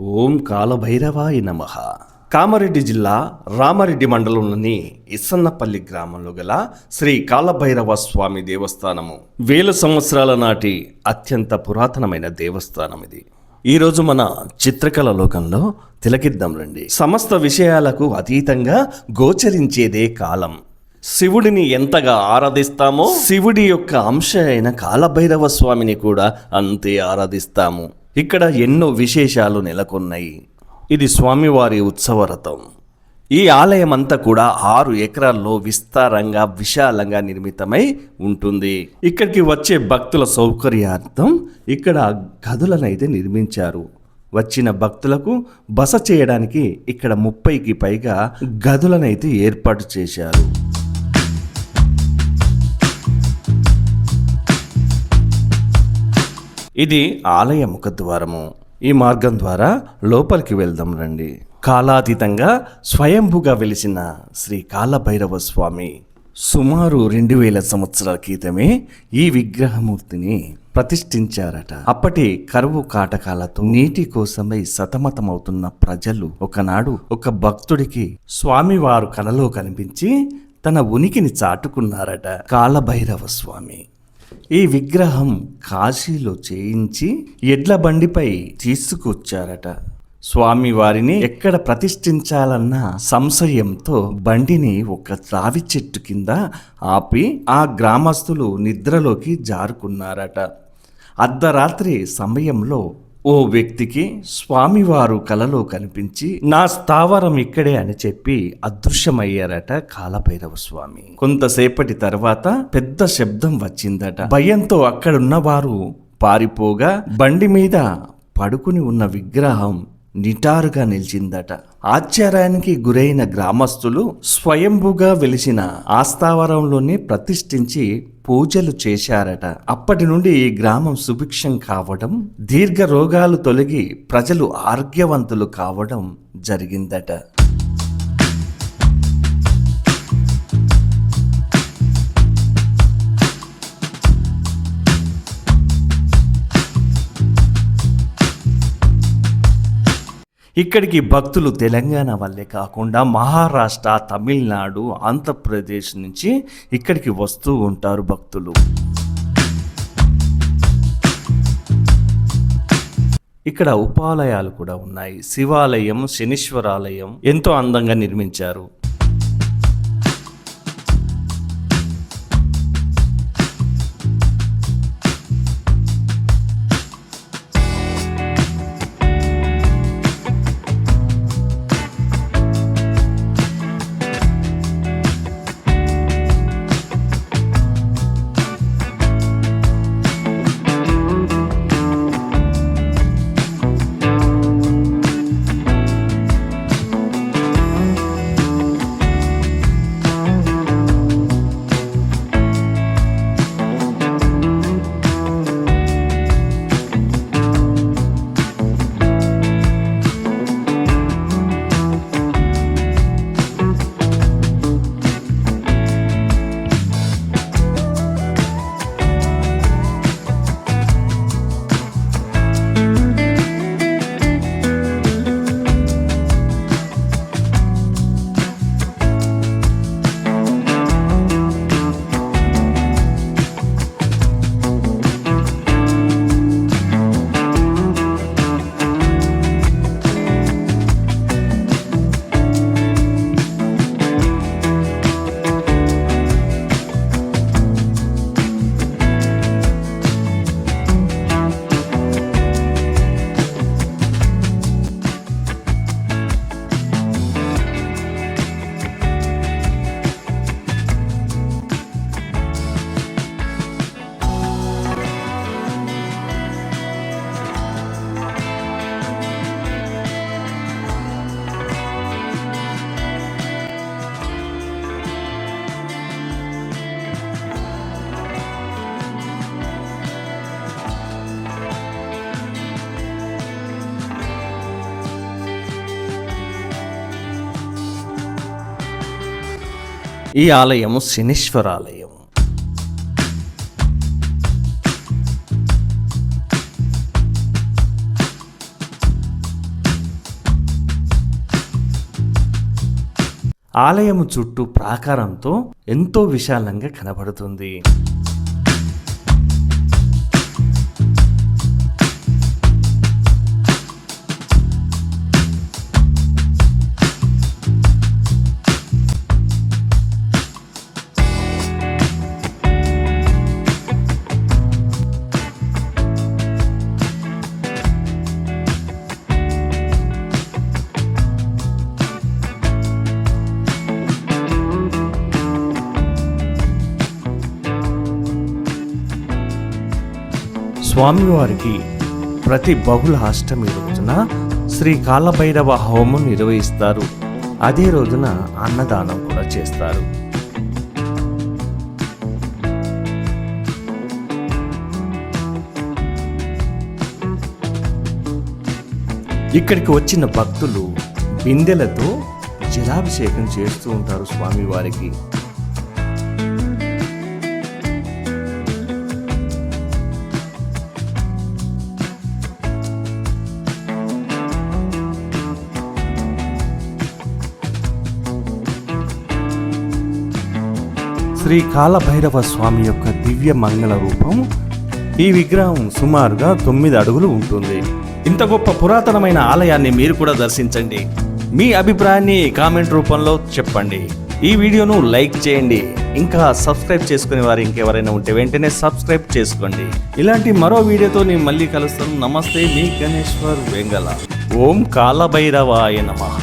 ఓం కాలభైరవాయ నమః. కామారెడ్డి జిల్లా రామారెడ్డి మండలంలోని ఇస్సన్నపల్లి గ్రామంలో గల శ్రీ కాలభైరవ స్వామి దేవస్థానము 1000 సంవత్సరాల నాటి అత్యంత పురాతనమైన దేవస్థానం ఇది. ఈరోజు మన చిత్రకళ లోకంలో తిలకిద్దాం రండి. సమస్త విషయాలకు అతీతంగా గోచరించేదే కాలం. శివుడిని ఎంతగా ఆరాధిస్తామో శివుడి యొక్క అంశ అయిన కాలభైరవ స్వామిని కూడా అంతే ఆరాధిస్తాము. ఇక్కడ ఎన్నో విశేషాలు నెలకొన్నాయి. ఇది స్వామివారి ఉత్సవరథం. ఈ ఆలయం అంతా కూడా 6 ఎకరాల్లో విస్తారంగా విశాలంగా నిర్మితమై ఉంటుంది. ఇక్కడికి వచ్చే భక్తుల సౌకర్యార్థం ఇక్కడ గదులనైతే నిర్మించారు. వచ్చిన భక్తులకు బస చేయడానికి ఇక్కడ 30కి పైగా గదులనైతే ఏర్పాటు చేశారు. ఇది ఆలయ ముఖద్వారము. ఈ మార్గం ద్వారా లోపలికి వెళ్దాం రండి. కాలాతీతంగా స్వయంభుగా వెలిసిన శ్రీ కాలభైరవ స్వామి సుమారు 2000 సంవత్సరాల క్రితమే ఈ విగ్రహమూర్తిని ప్రతిష్ఠించారట. అప్పటి కరువు కాటకాలతో నీటి కోసమై సతమతమవుతున్న ప్రజలు ఒకనాడు ఒక భక్తుడికి స్వామివారు కలలో కనిపించి తన ఉనికిని చాటుకున్నారట. కాలభైరవ స్వామి ఈ విగ్రహం కాశీలో చేయించి ఎడ్ల బండిపై తీసుకొచ్చారట. స్వామి వారిని ఎక్కడ ప్రతిష్ఠించాలన్న సంశయంతో బండిని ఒక రావి చెట్టు కింద ఆపి ఆ గ్రామస్తులు నిద్రలోకి జారుకున్నారట. అర్ధరాత్రి సమయంలో ఓ వ్యక్తికి స్వామివారు కలలో కనిపించి నా స్థావరం ఇక్కడే అని చెప్పి అదృశ్యమయ్యారట కాలభైరవ స్వామి. కొంతసేపటి తర్వాత పెద్ద శబ్దం వచ్చిందట. భయంతో అక్కడున్న వారు పారిపోగా బండి మీద పడుకుని ఉన్న విగ్రహం నిటారుగా నిలిచిందట. ఆశ్చర్యానికి గురైన గ్రామస్తులు స్వయంభుగా వెలిసిన ఆస్థావరంలోనే ప్రతిష్ఠించి పూజలు చేశారట. అప్పటి నుండి ఈ గ్రామం సుభిక్షం కావడం, దీర్ఘ రోగాలు తొలగి ప్రజలు ఆరోగ్యవంతులు కావడం జరిగిందట. ఇక్కడికి భక్తులు తెలంగాణ వల్లే కాకుండా మహారాష్ట్ర, తమిళనాడు, ఆంధ్రప్రదేశ్ నుంచి ఇక్కడికి వస్తూ ఉంటారు భక్తులు. ఇక్కడ ఉపాలయాలు కూడా ఉన్నాయి. శివాలయం, శనీశ్వరాలయం ఎంతో అందంగా నిర్మించారు. ఈ ఆలయం శనీశ్వరాలయం. ఆలయము చుట్టూ ప్రాకారంతో ఎంతో విశాలంగా కనబడుతుంది. స్వామివారికి ప్రతి బహుళ అష్టమి రోజున శ్రీ కాలభైరవ హోమం నిర్వహిస్తారు. అదే రోజున అన్నదానం కూడా చేస్తారు. ఇక్కడికి వచ్చిన భక్తులు బిందెలతో జలాభిషేకం చేస్తూ ఉంటారు స్వామివారికి. శ్రీ కాలభైరవ స్వామి యొక్క దివ్య మంగళ రూపం. ఈ విగ్రహం సుమారుగా 9 అడుగులు ఉంటుంది. ఇంత గొప్ప పురాతనమైన ఆలయాన్ని మీరు కూడా దర్శించండి. మీ అభిప్రాయాన్ని కామెంట్ రూపంలో చెప్పండి. ఈ వీడియోను లైక్ చేయండి. ఇంకా సబ్స్క్రైబ్ చేసుకునే వారు ఇంకెవరైనా ఉంటే వెంటనే సబ్స్క్రైబ్ చేసుకోండి. ఇలాంటి మరో వీడియోతో నేను మళ్ళీ కలుస్తాను. నమస్తే, మీ గణేశ్వర్ వెంగళ. ఓం కాలభైరవాయ నమః.